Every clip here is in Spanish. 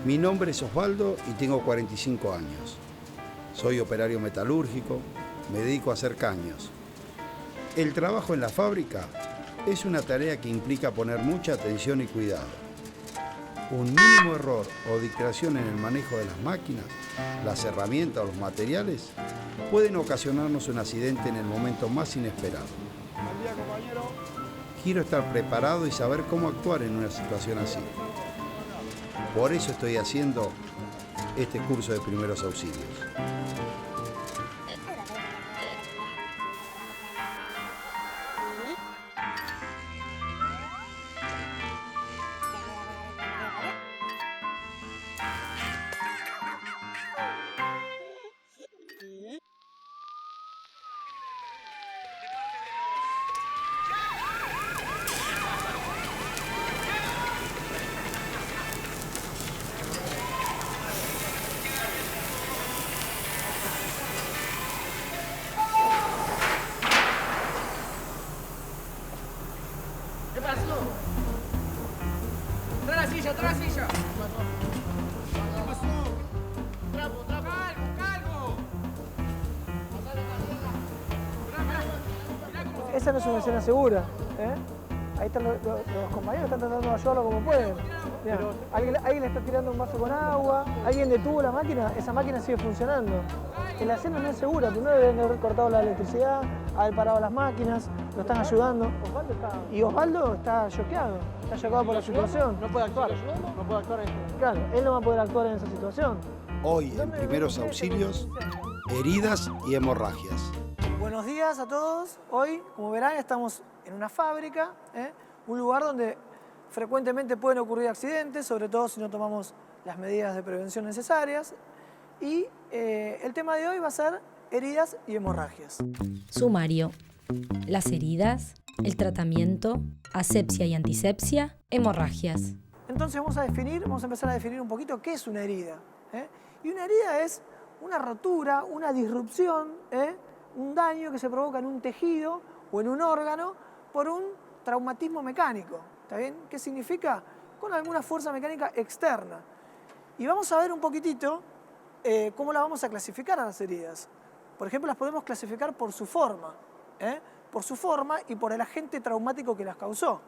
Mi nombre es Osvaldo y tengo 45 años. Soy operario metalúrgico, me dedico a hacer caños. El trabajo en la fábrica es una tarea que implica poner mucha atención y cuidado. Un mínimo error o distracción en el manejo de las máquinas, las herramientas o los materiales pueden ocasionarnos un accidente en el momento más inesperado. Buen día, compañero. Quiero estar preparado y saber cómo actuar en una situación así. Por eso estoy haciendo este curso de primeros auxilios. ¿Qué pasó? Trae la silla, trae la silla. ¿Qué pasó? Trapo. Calvo. Esa no es una escena segura, ¿eh? Ahí están los compañeros, están tratando de ayudarlo como pueden. Mirá, alguien le está tirando un vaso con agua, alguien detuvo la máquina, esa máquina sigue funcionando. La escena no es segura, primero deben haber cortado la electricidad, haber parado las máquinas, lo están ayudando. Y Osvaldo está choqueado por la situación. No puede actuar, no puede actuar en esto. Claro, él no va a poder actuar en esa situación. Hoy en primeros auxilios, heridas y hemorragias. Buenos días a todos. Hoy, como verán, estamos en una fábrica, un lugar donde frecuentemente pueden ocurrir accidentes, sobre todo si no tomamos las medidas de prevención necesarias. Y el tema de hoy va a ser heridas y hemorragias. Sumario. Las heridas, el tratamiento, asepsia y antisepsia, hemorragias. Entonces vamos a empezar a definir un poquito qué es una herida. Y una herida es una rotura, una disrupción, un daño que se provoca en un tejido o en un órgano por un traumatismo mecánico. ¿Está bien? ¿Qué significa? Con alguna fuerza mecánica externa. Y vamos a ver un poquitito cómo las vamos a clasificar a las heridas. Por ejemplo, las podemos clasificar por su forma. Por su forma y por el agente traumático que las causó.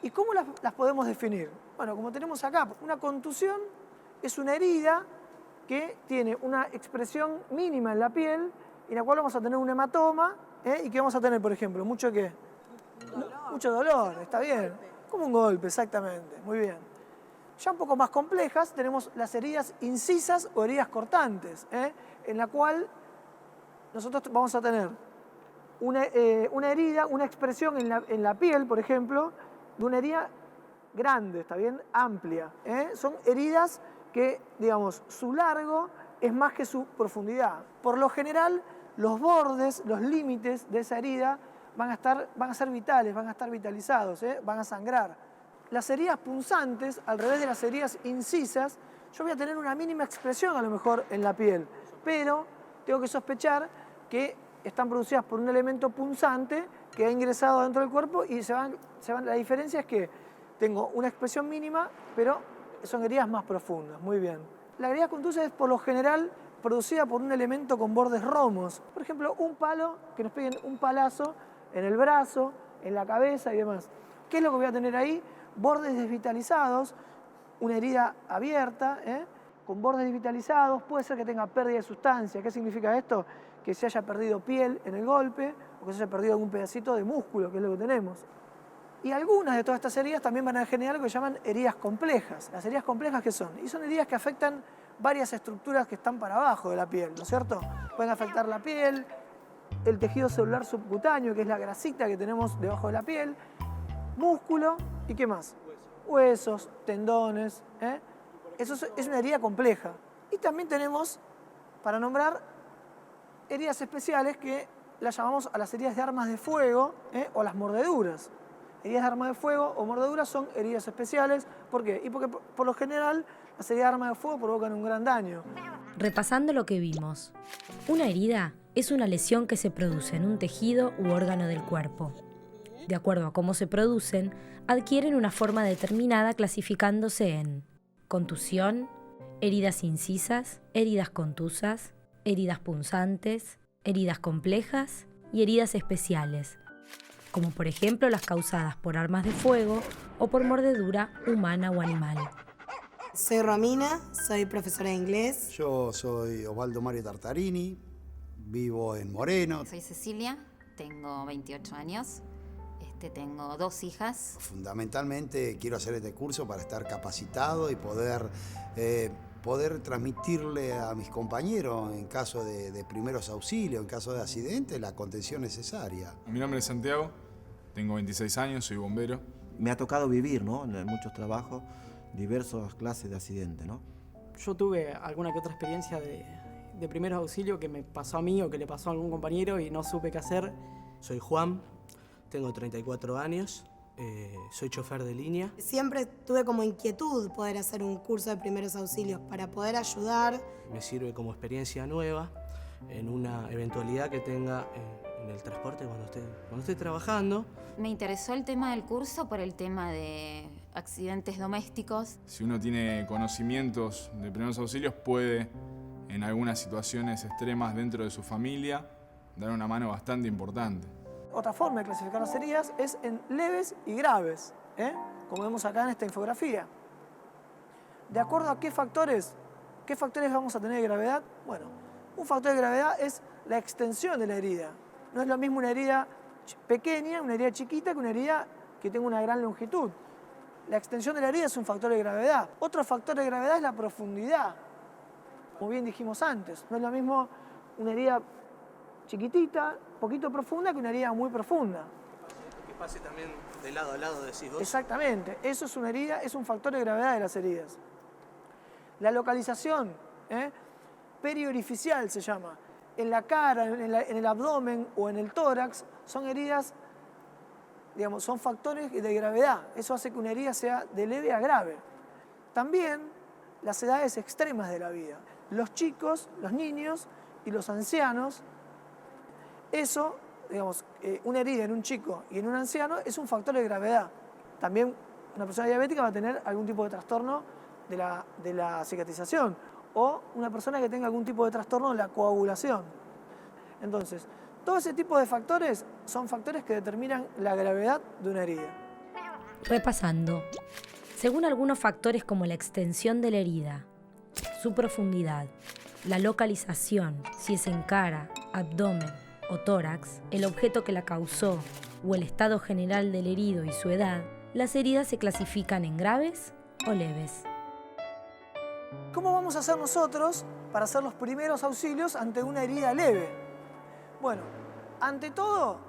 ¿Y cómo las podemos definir? Bueno, como tenemos acá, una contusión es una herida que tiene una expresión mínima en la piel y en la cual vamos a tener un hematoma y que vamos a tener, por ejemplo, mucho dolor, está bien. Como un golpe, exactamente, muy bien. Ya un poco más complejas tenemos las heridas incisas o heridas cortantes, en la cual nosotros vamos a tener una herida, una expresión en la piel, por ejemplo, de una herida grande, está bien, amplia. Son heridas que, digamos, su largo es más que su profundidad. Por lo general, los bordes, los límites de esa herida van a ser vitales, van a estar vitalizados, van a sangrar. Las heridas punzantes, al revés de las heridas incisas, yo voy a tener una mínima expresión a lo mejor en la piel, pero tengo que sospechar que están producidas por un elemento punzante que ha ingresado dentro del cuerpo y la diferencia es que tengo una expresión mínima, pero son heridas más profundas. Muy bien. La herida contusa es por lo general producida por un elemento con bordes romos. Por ejemplo, un palo, que nos peguen un palazo en el brazo, en la cabeza y demás. ¿Qué es lo que voy a tener ahí? Bordes desvitalizados, una herida abierta, con bordes desvitalizados, puede ser que tenga pérdida de sustancia. ¿Qué significa esto? Que se haya perdido piel en el golpe o que se haya perdido algún pedacito de músculo, que es lo que tenemos. Y algunas de todas estas heridas también van a generar lo que llaman heridas complejas. ¿Las heridas complejas qué son? Y son heridas que afectan varias estructuras que están para abajo de la piel, ¿no es cierto? Pueden afectar la piel, el tejido celular subcutáneo, que es la grasita que tenemos debajo de la piel, músculo y ¿qué más? Huesos, tendones. Eso es una herida compleja. Y también tenemos, para nombrar, heridas especiales que las llamamos a las heridas de armas de fuego o las mordeduras. Heridas de arma de fuego o mordeduras son heridas especiales. ¿Por qué? Y porque por lo general las heridas de arma de fuego provocan un gran daño. Repasando lo que vimos. Una herida es una lesión que se produce en un tejido u órgano del cuerpo. De acuerdo a cómo se producen, adquieren una forma determinada clasificándose en contusión, heridas incisas, heridas contusas, heridas punzantes, heridas complejas y heridas especiales, como por ejemplo las causadas por armas de fuego o por mordedura humana o animal. Soy Romina, soy profesora de inglés. Yo soy Osvaldo Mario Tartarini, vivo en Moreno. Soy Cecilia, tengo 28 años, tengo 2 hijas. Fundamentalmente quiero hacer este curso para estar capacitado y poder transmitirle a mis compañeros en caso de primeros auxilios, en caso de accidente, la contención necesaria. Mi nombre es Santiago, tengo 26 años, soy bombero. Me ha tocado vivir, ¿no?, en muchos trabajos, diversas clases de accidentes, ¿no? Yo tuve alguna que otra experiencia de primeros auxilios que me pasó a mí o que le pasó a algún compañero y no supe qué hacer. Soy Juan, tengo 34 años, soy chofer de línea. Siempre tuve como inquietud poder hacer un curso de primeros auxilios para poder ayudar. Me sirve como experiencia nueva en una eventualidad que tenga en el transporte cuando esté trabajando. Me interesó el tema del curso por el tema de accidentes domésticos. Si uno tiene conocimientos de primeros auxilios, puede, en algunas situaciones extremas dentro de su familia, dar una mano bastante importante. Otra forma de clasificar las heridas es en leves y graves, como vemos acá en esta infografía. ¿De acuerdo a qué factores vamos a tener de gravedad? Bueno, un factor de gravedad es la extensión de la herida. No es lo mismo una herida pequeña, una herida chiquita, que una herida que tenga una gran longitud. La extensión de la herida es un factor de gravedad. Otro factor de gravedad es la profundidad. Como bien dijimos antes, no es lo mismo una herida chiquitita, poquito profunda, que una herida muy profunda. Que pase también de lado a lado, decís vos. Exactamente, eso es una herida, es un factor de gravedad de las heridas. La localización, periorificial se llama, en la cara, en el abdomen o en el tórax, son heridas, digamos, son factores de gravedad. Eso hace que una herida sea de leve a grave. También las edades extremas de la vida. Los chicos, los niños y los ancianos, eso, digamos, una herida en un chico y en un anciano es un factor de gravedad. También una persona diabética va a tener algún tipo de trastorno de la cicatrización o una persona que tenga algún tipo de trastorno de la coagulación. Entonces, todo ese tipo de factores son factores que determinan la gravedad de una herida. Repasando, según algunos factores como la extensión de la herida, su profundidad, la localización, si es en cara, abdomen o tórax, el objeto que la causó o el estado general del herido y su edad, las heridas se clasifican en graves o leves. ¿Cómo vamos a hacer nosotros para hacer los primeros auxilios ante una herida leve? Bueno, ante todo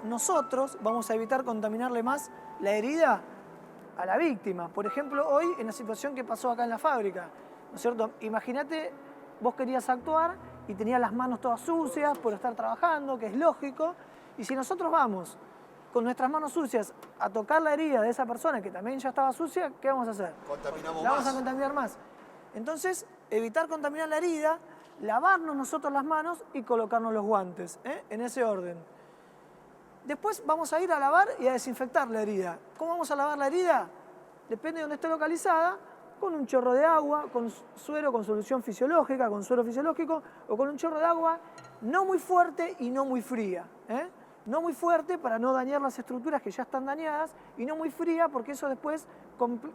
nosotros vamos a evitar contaminarle más la herida a la víctima. Por ejemplo, hoy en la situación que pasó acá en la fábrica, ¿no es cierto? Imagínate, vos querías actuar y tenías las manos todas sucias por estar trabajando, que es lógico, y si nosotros vamos con nuestras manos sucias a tocar la herida de esa persona que también ya estaba sucia, ¿qué vamos a hacer? Contaminamos La vamos más. a contaminar más. Entonces, evitar contaminar la herida, lavarnos nosotros las manos y colocarnos los guantes, en ese orden. Después vamos a ir a lavar y a desinfectar la herida. ¿Cómo vamos a lavar la herida? Depende de dónde esté localizada, con un chorro de agua, con suero, con solución fisiológica, con suero fisiológico, o con un chorro de agua no muy fuerte y no muy fría. No muy fuerte para no dañar las estructuras que ya están dañadas, y no muy fría porque eso después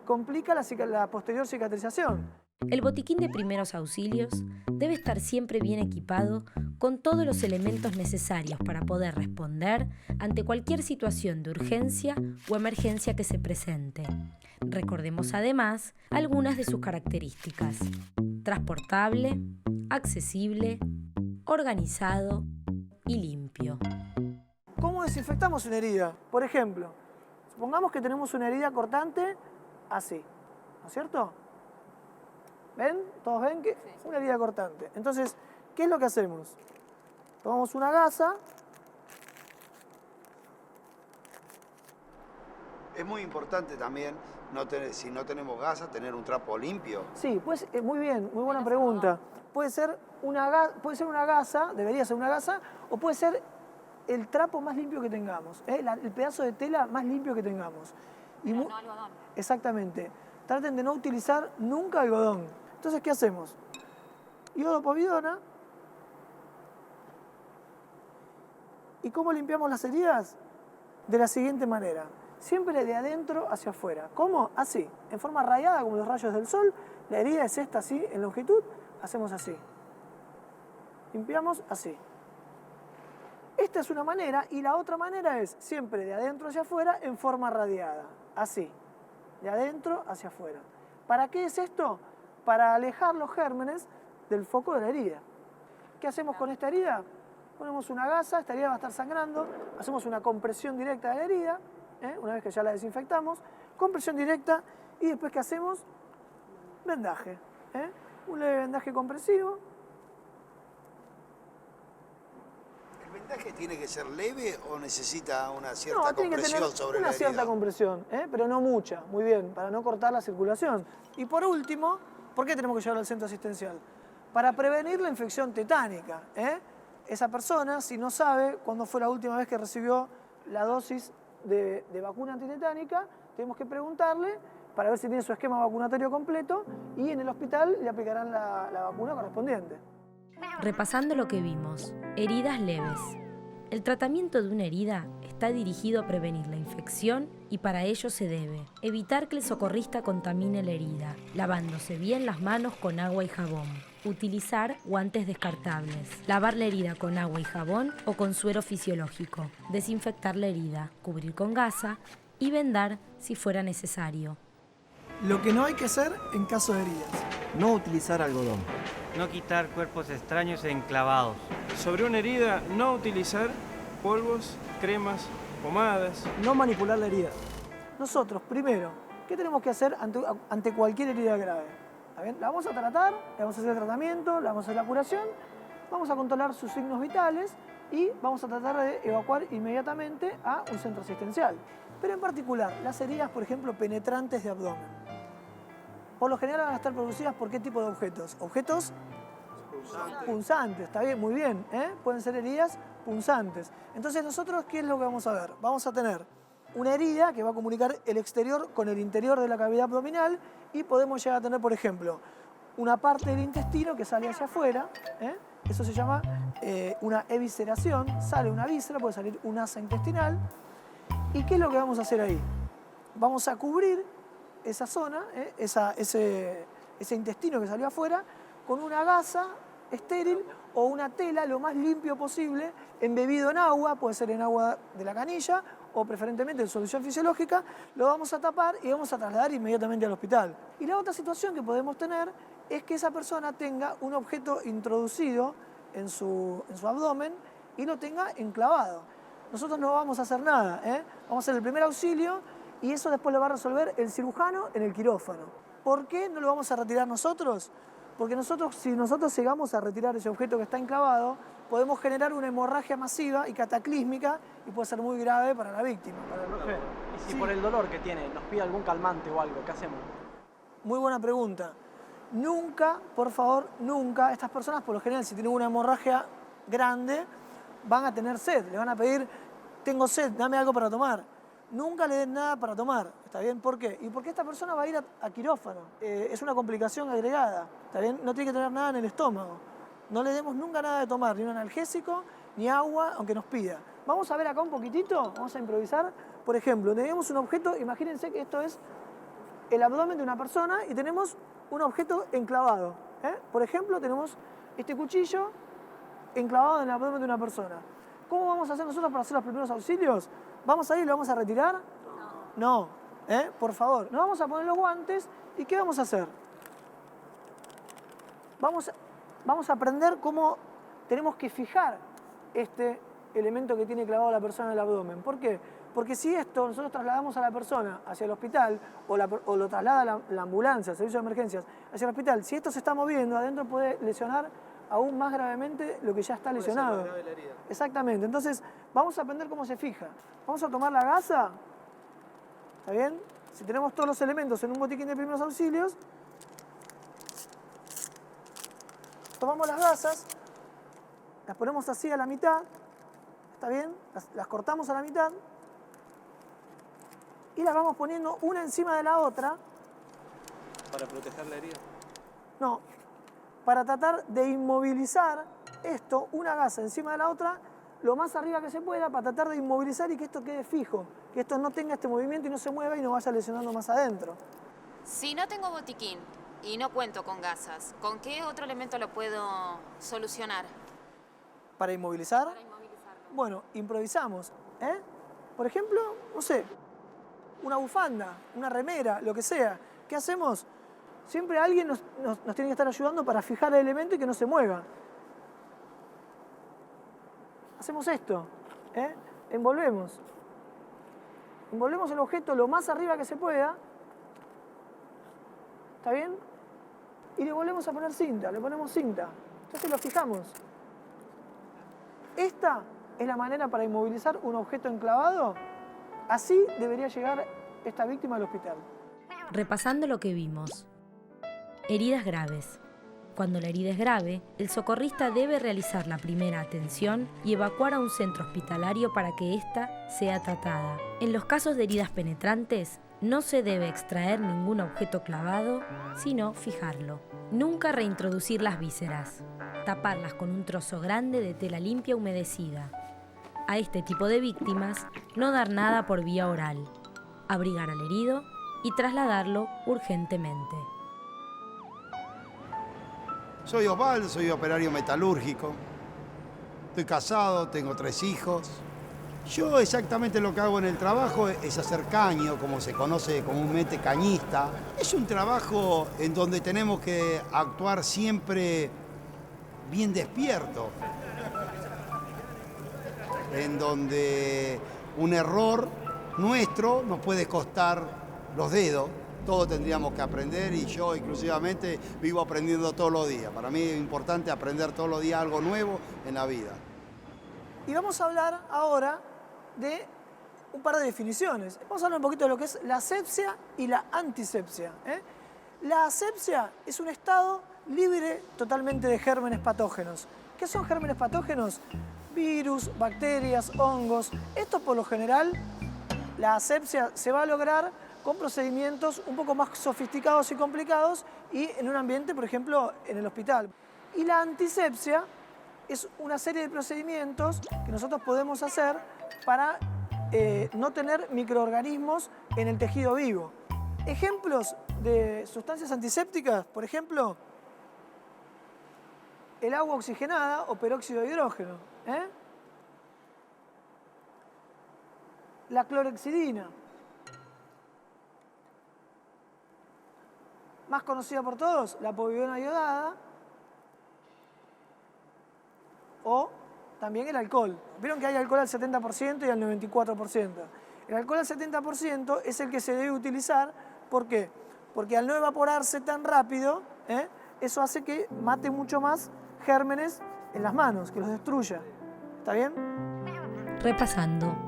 complica la posterior cicatrización. El botiquín de primeros auxilios debe estar siempre bien equipado con todos los elementos necesarios para poder responder ante cualquier situación de urgencia o emergencia que se presente. Recordemos además algunas de sus características: transportable, accesible, organizado y limpio. ¿Cómo desinfectamos una herida? Por ejemplo, supongamos que tenemos una herida cortante así, ¿no es cierto? ¿Ven? ¿Todos ven que es una herida cortante? Entonces, ¿qué es lo que hacemos? Tomamos una gasa. Es muy importante también, si no tenemos gasa, tener un trapo limpio. Sí, pues muy bien, muy buena pregunta. Puede ser una gasa, debería ser una gasa, o puede ser el trapo más limpio que tengamos, el pedazo de tela más limpio que tengamos. Pero no algodón. Exactamente. traten de no utilizar nunca algodón. Entonces, ¿qué hacemos? Iodopovidona. ¿Y cómo limpiamos las heridas? De la siguiente manera. Siempre de adentro hacia afuera. ¿Cómo? Así. En forma rayada, como los rayos del sol. La herida es esta, así, en longitud. Hacemos así. Limpiamos así. Esta es una manera, y la otra manera es siempre de adentro hacia afuera en forma radiada. Así. De adentro hacia afuera. ¿Para qué es esto? Para alejar los gérmenes del foco de la herida. ¿Qué hacemos con esta herida? Ponemos una gasa, esta herida va a estar sangrando, hacemos una compresión directa de la herida, una vez que ya la desinfectamos, compresión directa, y después ¿qué hacemos? Vendaje. Un leve vendaje compresivo. ¿El vendaje tiene que ser leve o necesita una cierta Tiene que compresión tener sobre la una herida? cierta compresión, pero no mucha, muy bien, para no cortar la circulación. Y por último, ¿por qué tenemos que llevarlo al centro asistencial? Para prevenir la infección tetánica. Esa persona, si no sabe cuándo fue la última vez que recibió la dosis de vacuna antitetánica, tenemos que preguntarle para ver si tiene su esquema vacunatorio completo y en el hospital le aplicarán la vacuna correspondiente. Repasando lo que vimos, heridas leves. El tratamiento de una herida está dirigido a prevenir la infección y para ello se debe evitar que el socorrista contamine la herida, lavándose bien las manos con agua y jabón, utilizar guantes descartables, lavar la herida con agua y jabón o con suero fisiológico, desinfectar la herida, cubrir con gasa y vendar si fuera necesario. Lo que no hay que hacer en caso de heridas. No utilizar algodón. No quitar cuerpos extraños e enclavados. Sobre una herida, no utilizar polvos, cremas, pomadas. No manipular la herida. Nosotros, primero, ¿qué tenemos que hacer ante cualquier herida grave? ¿Está bien? La vamos a tratar, le vamos a hacer el tratamiento, le vamos a hacer la curación, vamos a controlar sus signos vitales y vamos a tratar de evacuar inmediatamente a un centro asistencial. Pero en particular, las heridas, por ejemplo, penetrantes de abdomen. Por lo general van a estar producidas por qué tipo de objetos. Objetos punzantes, está bien, muy bien. Pueden ser heridas punzantes. Entonces nosotros, ¿qué es lo que vamos a ver? Vamos a tener una herida que va a comunicar el exterior con el interior de la cavidad abdominal y podemos llegar a tener, por ejemplo, una parte del intestino que sale hacia afuera. Eso se llama una evisceración. Sale una víscera, puede salir un asa intestinal. ¿Y qué es lo que vamos a hacer ahí? Vamos a cubrir esa zona, ese intestino que salió afuera, con una gasa estéril o una tela lo más limpio posible, embebido en agua, puede ser en agua de la canilla o preferentemente en solución fisiológica, lo vamos a tapar y vamos a trasladar inmediatamente al hospital. Y la otra situación que podemos tener es que esa persona tenga un objeto introducido en su abdomen y lo tenga enclavado. Nosotros no vamos a hacer nada, vamos a hacer el primer auxilio y eso después lo va a resolver el cirujano en el quirófano. ¿Por qué no lo vamos a retirar nosotros? Porque si nosotros llegamos a retirar ese objeto que está enclavado, podemos generar una hemorragia masiva y cataclísmica y puede ser muy grave para la víctima. Profe, ¿y si por el dolor que tiene nos pide algún calmante o algo, qué hacemos? Muy buena pregunta. Nunca, por favor, nunca, estas personas por lo general si tienen una hemorragia grande van a tener sed, le van a pedir, tengo sed, dame algo para tomar. Nunca le den nada para tomar, ¿está bien? ¿Por qué? Y porque esta persona va a ir a quirófano. Es una complicación agregada, ¿está bien? No tiene que tener nada en el estómago. No le demos nunca nada de tomar, ni un analgésico, ni agua, aunque nos pida. Vamos a ver acá un poquitito, vamos a improvisar. Por ejemplo, tenemos un objeto, imagínense que esto es el abdomen de una persona y tenemos un objeto enclavado. Por ejemplo, tenemos este cuchillo enclavado en el abdomen de una persona. ¿Cómo vamos a hacer nosotros para hacer los primeros auxilios? ¿Vamos a ir y lo vamos a retirar? No. Por favor. Nos vamos a poner los guantes y ¿qué vamos a hacer? Vamos a aprender cómo tenemos que fijar este elemento que tiene clavado la persona en el abdomen. ¿Por qué? Porque si esto nosotros trasladamos a la persona hacia el hospital o lo traslada la ambulancia, el servicio de emergencias, hacia el hospital, si esto se está moviendo, adentro puede lesionar aún más gravemente lo que ya está lesionado. Exactamente. Entonces, vamos a aprender cómo se fija. Vamos a tomar la gasa. ¿Está bien? Si tenemos todos los elementos en un botiquín de primeros auxilios, tomamos las gasas, las ponemos así a la mitad. ¿Está bien? Las cortamos a la mitad y las vamos poniendo una encima de la otra para proteger la herida? No, para tratar de inmovilizar esto, una gasa encima de la otra, lo más arriba que se pueda, para tratar de inmovilizar y que esto quede fijo, que esto no tenga este movimiento y no se mueva y no vaya lesionando más adentro. Si no tengo botiquín y no cuento con gasas, ¿con qué otro elemento lo puedo solucionar? ¿Para inmovilizar? Bueno, improvisamos. Por ejemplo, no sé, una bufanda, una remera, lo que sea. ¿Qué hacemos? Siempre alguien nos tiene que estar ayudando para fijar el elemento y que no se mueva. Hacemos esto, envolvemos. Envolvemos el objeto lo más arriba que se pueda. ¿Está bien? Y le volvemos a poner cinta, le ponemos cinta. Entonces lo fijamos. Esta es la manera para inmovilizar un objeto enclavado. Así debería llegar esta víctima al hospital. Repasando lo que vimos. Heridas graves. Cuando la herida es grave, el socorrista debe realizar la primera atención y evacuar a un centro hospitalario para que ésta sea tratada. En los casos de heridas penetrantes, no se debe extraer ningún objeto clavado, sino fijarlo. Nunca reintroducir las vísceras. Taparlas con un trozo grande de tela limpia humedecida. A este tipo de víctimas, no dar nada por vía oral. Abrigar al herido y trasladarlo urgentemente. Soy Osvaldo, soy operario metalúrgico. Estoy casado, tengo 3 hijos. Yo exactamente lo que hago en el trabajo es hacer caño, como se conoce comúnmente cañista. Es un trabajo en donde tenemos que actuar siempre bien despierto. En donde un error nuestro nos puede costar los dedos. Todos tendríamos que aprender y yo inclusivamente vivo aprendiendo todos los días. Para mí es importante aprender todos los días algo nuevo en la vida. Y vamos a hablar ahora de un par de definiciones. Vamos a hablar un poquito de lo que es la asepsia y la antisepsia. La asepsia es un estado libre totalmente de gérmenes patógenos. ¿Qué son gérmenes patógenos? Virus, bacterias, hongos. Esto por lo general, la asepsia se va a lograr con procedimientos un poco más sofisticados y complicados y en un ambiente, por ejemplo, en el hospital. Y la antisepsia es una serie de procedimientos que nosotros podemos hacer para no tener microorganismos en el tejido vivo. Ejemplos de sustancias antisépticas, por ejemplo, el agua oxigenada o peróxido de hidrógeno. La clorhexidina, más conocida por todos, la povidona iodada, o también el alcohol. Vieron que hay alcohol al 70% y al 94%. El alcohol al 70% es el que se debe utilizar. ¿Por qué? Porque al no evaporarse tan rápido, eso hace que mate mucho más gérmenes en las manos, que los destruya. ¿Está bien? Repasando.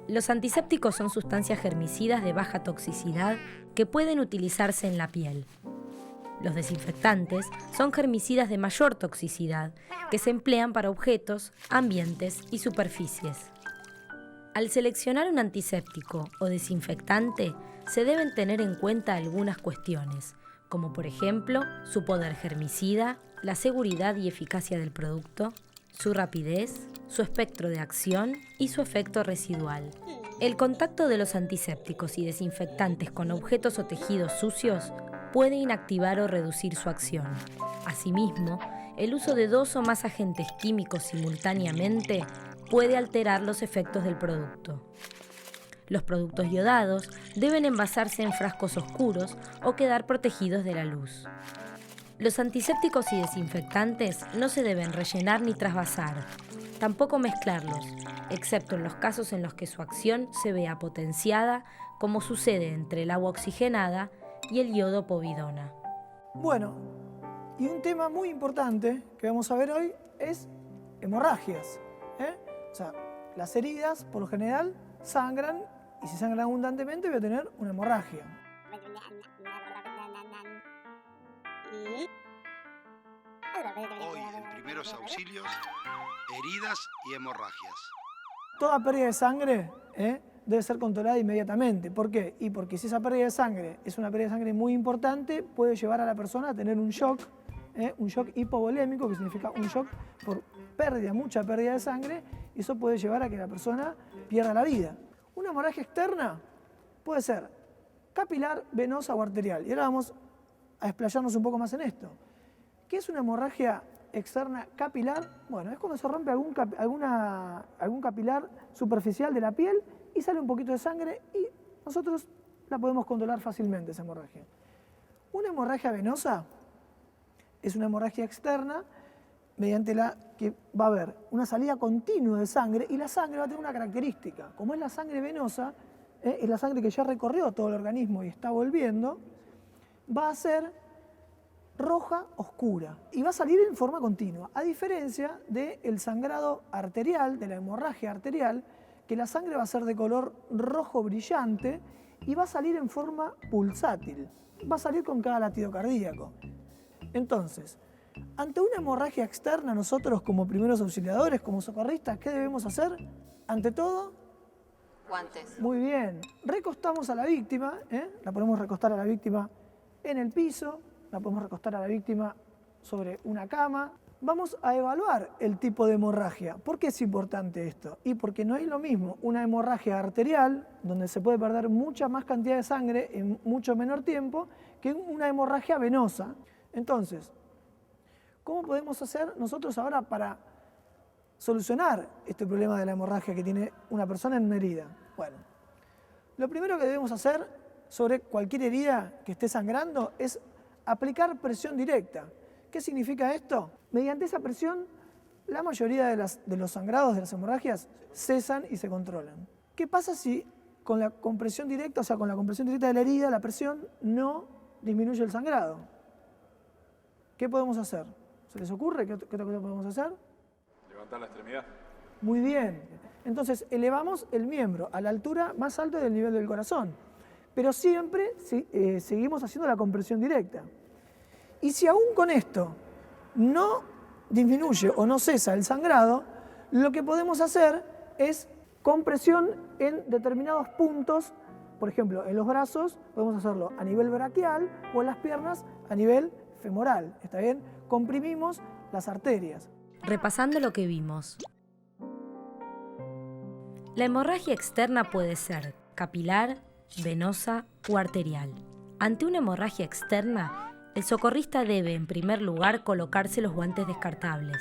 Los antisépticos son sustancias germicidas de baja toxicidad que pueden utilizarse en la piel. Los desinfectantes son germicidas de mayor toxicidad que se emplean para objetos, ambientes y superficies. Al seleccionar un antiséptico o desinfectante, se deben tener en cuenta algunas cuestiones, como por ejemplo su poder germicida, la seguridad y eficacia del producto, su rapidez, su espectro de acción y su efecto residual. El contacto de los antisépticos y desinfectantes con objetos o tejidos sucios puede inactivar o reducir su acción. Asimismo, el uso de 2 o más agentes químicos simultáneamente puede alterar los efectos del producto. Los productos iodados deben envasarse en frascos oscuros o quedar protegidos de la luz. Los antisépticos y desinfectantes no se deben rellenar ni trasvasar, tampoco mezclarlos, excepto en los casos en los que su acción se vea potenciada, como sucede entre el agua oxigenada y el yodo povidona. Bueno, y un tema muy importante que vamos a ver hoy es hemorragias. O sea, las heridas, por lo general, sangran y si sangran abundantemente voy a tener una hemorragia. Hoy en Primeros Auxilios, heridas y hemorragias. Toda pérdida de sangre debe ser controlada inmediatamente. ¿Por qué? Y porque si esa pérdida de sangre es una pérdida de sangre muy importante, puede llevar a la persona a tener un shock hipovolémico, que significa un shock por pérdida, mucha pérdida de sangre, y eso puede llevar a que la persona pierda la vida. Una hemorragia externa puede ser capilar, venosa o arterial. Y ahora vamos a explayarnos un poco más en esto. ¿Qué es una hemorragia externa capilar? Bueno, es cuando se rompe algún capilar superficial de la piel y sale un poquito de sangre y nosotros la podemos controlar fácilmente, esa hemorragia. Una hemorragia venosa es una hemorragia externa mediante la que va a haber una salida continua de sangre y la sangre va a tener una característica. Como es la sangre venosa, es la sangre que ya recorrió todo el organismo y está volviendo, va a ser roja oscura y va a salir en forma continua, a diferencia del sangrado arterial, de la hemorragia arterial, que la sangre va a ser de color rojo brillante y va a salir en forma pulsátil, va a salir con cada latido cardíaco. Entonces, ante una hemorragia externa, nosotros como primeros auxiliadores, como socorristas, ¿qué debemos hacer? Ante todo, guantes. Muy bien, recostamos a la víctima, la podemos recostar a la víctima en el piso, la podemos recostar a la víctima sobre una cama. Vamos a evaluar el tipo de hemorragia. ¿Por qué es importante esto? Y porque no es lo mismo una hemorragia arterial, donde se puede perder mucha más cantidad de sangre en mucho menor tiempo, que una hemorragia venosa. Entonces, ¿cómo podemos hacer nosotros ahora para solucionar este problema de la hemorragia que tiene una persona en una herida? Bueno, lo primero que debemos hacer sobre cualquier herida que esté sangrando es aplicar presión directa. ¿Qué significa esto? Mediante esa presión, la mayoría de los sangrados, de las hemorragias, cesan y se controlan. ¿Qué pasa si con la compresión directa, o sea, con la compresión directa de la herida, la presión no disminuye el sangrado? ¿Qué podemos hacer? ¿Se les ocurre qué otra cosa podemos hacer? Levantar la extremidad. Muy bien. Entonces, elevamos el miembro a la altura más alta del nivel del corazón. Pero siempre seguimos haciendo la compresión directa. Y si aún con esto no disminuye o no cesa el sangrado, lo que podemos hacer es compresión en determinados puntos. Por ejemplo, en los brazos podemos hacerlo a nivel braquial o en las piernas a nivel femoral. ¿Está bien? Comprimimos las arterias. Repasando lo que vimos. La hemorragia externa puede ser capilar, venosa o arterial. Ante una hemorragia externa, el socorrista debe, en primer lugar, colocarse los guantes descartables,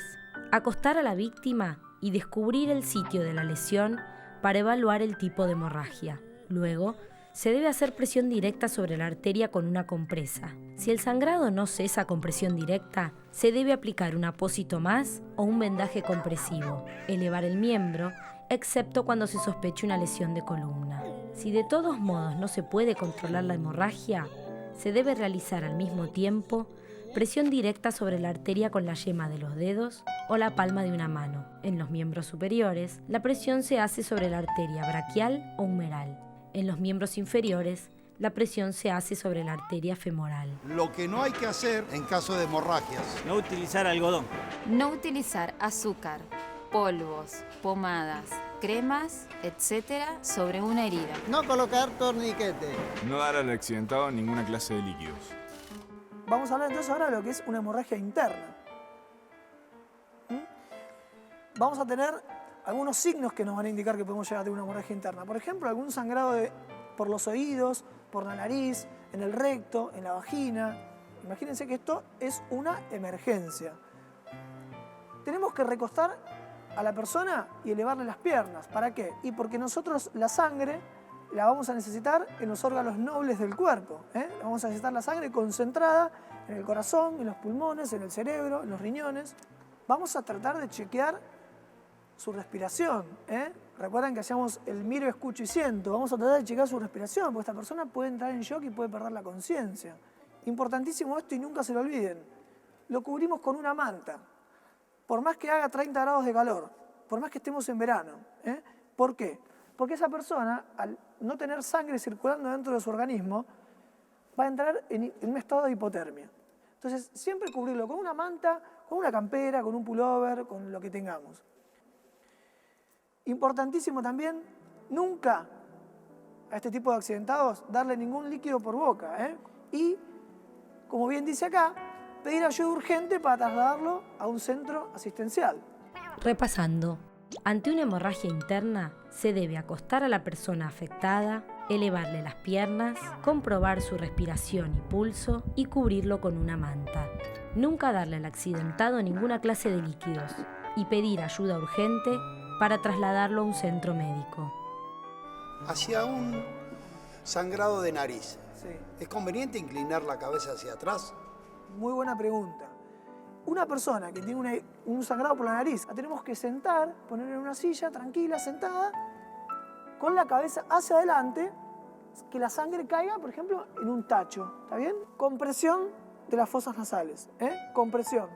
acostar a la víctima y descubrir el sitio de la lesión para evaluar el tipo de hemorragia. Luego, se debe hacer presión directa sobre la arteria con una compresa. Si el sangrado no cesa con presión directa, se debe aplicar un apósito más o un vendaje compresivo, elevar el miembro, excepto cuando se sospeche una lesión de columna. Si de todos modos no se puede controlar la hemorragia, se debe realizar al mismo tiempo presión directa sobre la arteria con la yema de los dedos o la palma de una mano. En los miembros superiores, la presión se hace sobre la arteria braquial o humeral. En los miembros inferiores, la presión se hace sobre la arteria femoral. Lo que no hay que hacer en caso de hemorragias. No utilizar algodón. No utilizar azúcar, polvos, pomadas, cremas, etcétera, sobre una herida. No colocar torniquete. No dar al accidentado ninguna clase de líquidos. Vamos a hablar entonces ahora de lo que es una hemorragia interna. Vamos a tener algunos signos que nos van a indicar que podemos llegar a tener una hemorragia interna. Por ejemplo, algún sangrado por los oídos, por la nariz, en el recto, en la vagina. Imagínense que esto es una emergencia. Tenemos que recostar a la persona y elevarle las piernas. ¿Para qué? Y porque nosotros la sangre la vamos a necesitar en los órganos nobles del cuerpo. Vamos a necesitar la sangre concentrada en el corazón, en los pulmones, en el cerebro, en los riñones. Vamos a tratar de chequear su respiración. Recuerden que hacíamos el miro, escucho y siento. Vamos a tratar de chequear su respiración, porque esta persona puede entrar en shock y puede perder la conciencia. Importantísimo esto y nunca se lo olviden. Lo cubrimos con una manta. Por más que haga 30 grados de calor, por más que estemos en verano. ¿Por qué? Porque esa persona, al no tener sangre circulando dentro de su organismo, va a entrar en un estado de hipotermia. Entonces, siempre cubrirlo con una manta, con una campera, con un pullover, con lo que tengamos. Importantísimo también, nunca a este tipo de accidentados darle ningún líquido por boca, ¿eh? Y, como bien dice acá, pedir ayuda urgente para trasladarlo a un centro asistencial. Repasando, ante una hemorragia interna se debe acostar a la persona afectada, elevarle las piernas, comprobar su respiración y pulso y cubrirlo con una manta. Nunca darle al accidentado ninguna clase de líquidos y pedir ayuda urgente para trasladarlo a un centro médico. Hacia un sangrado de nariz, Sí. ¿es conveniente inclinar la cabeza hacia atrás? Muy buena pregunta. Una persona que tiene un sangrado por la nariz, la tenemos que sentar, ponerla en una silla, tranquila, sentada, con la cabeza hacia adelante, que la sangre caiga, por ejemplo, en un tacho, ¿está bien? Compresión de las fosas nasales, compresión.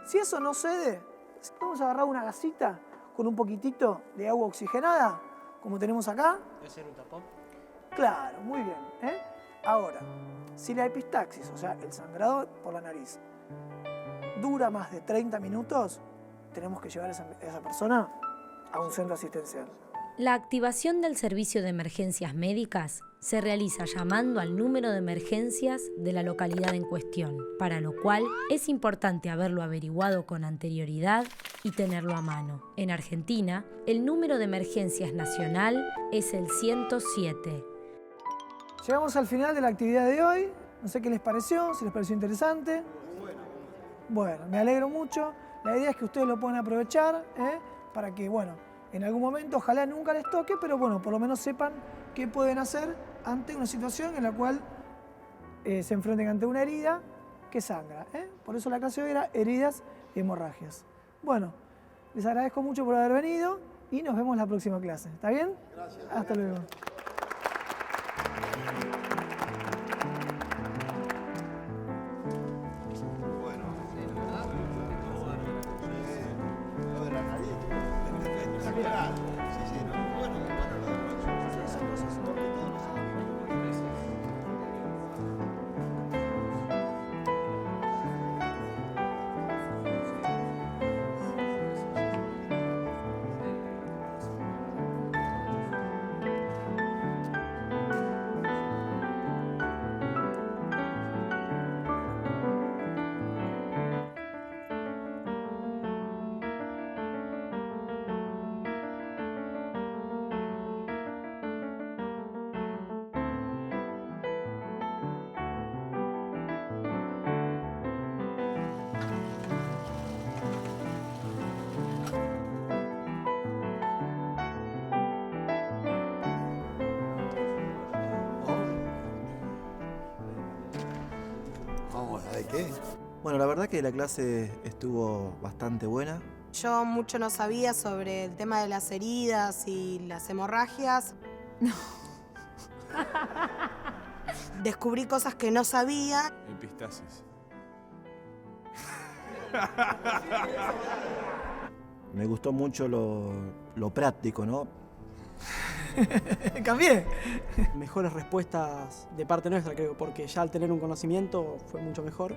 Si eso no cede, vamos a agarrar una gasita con un poquitito de agua oxigenada, como tenemos acá. ¿Puede ser un tapón? Claro, muy bien. Ahora, si la epistaxis, o sea, el sangrado por la nariz, dura más de 30 minutos, tenemos que llevar a esa persona a un centro asistencial. La activación del servicio de emergencias médicas se realiza llamando al número de emergencias de la localidad en cuestión, para lo cual es importante haberlo averiguado con anterioridad y tenerlo a mano. En Argentina, el número de emergencias nacional es el 107. Llegamos al final de la actividad de hoy. No sé qué les pareció, si les pareció interesante. Bueno, me alegro mucho. La idea es que ustedes lo puedan aprovechar para que, bueno, en algún momento, ojalá nunca les toque, pero bueno, por lo menos sepan qué pueden hacer ante una situación en la cual se enfrenten ante una herida que sangra. Por eso la clase de hoy era heridas y hemorragias. Bueno, les agradezco mucho por haber venido y nos vemos la próxima clase. ¿Está bien? Gracias. Hasta luego. ¿De qué? Bueno, la verdad que la clase estuvo bastante buena. Yo mucho no sabía sobre el tema de las heridas y las hemorragias. No. Descubrí cosas que no sabía. Epistasis. Me gustó mucho lo práctico, ¿no? Cambié. Mejores respuestas de parte nuestra, creo, porque ya al tener un conocimiento fue mucho mejor.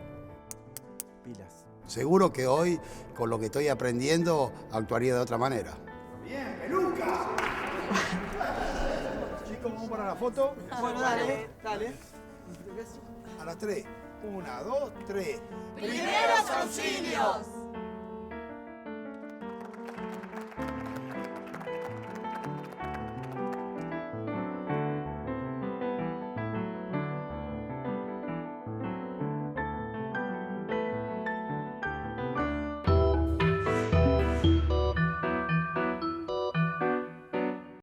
Pilas. Seguro que hoy, con lo que estoy aprendiendo, actuaría de otra manera. Bien, peluca. Chicos, vamos para la foto. Bueno, dale, dale. A las 3. 1, 2, 3. ¡Primeros auxilios!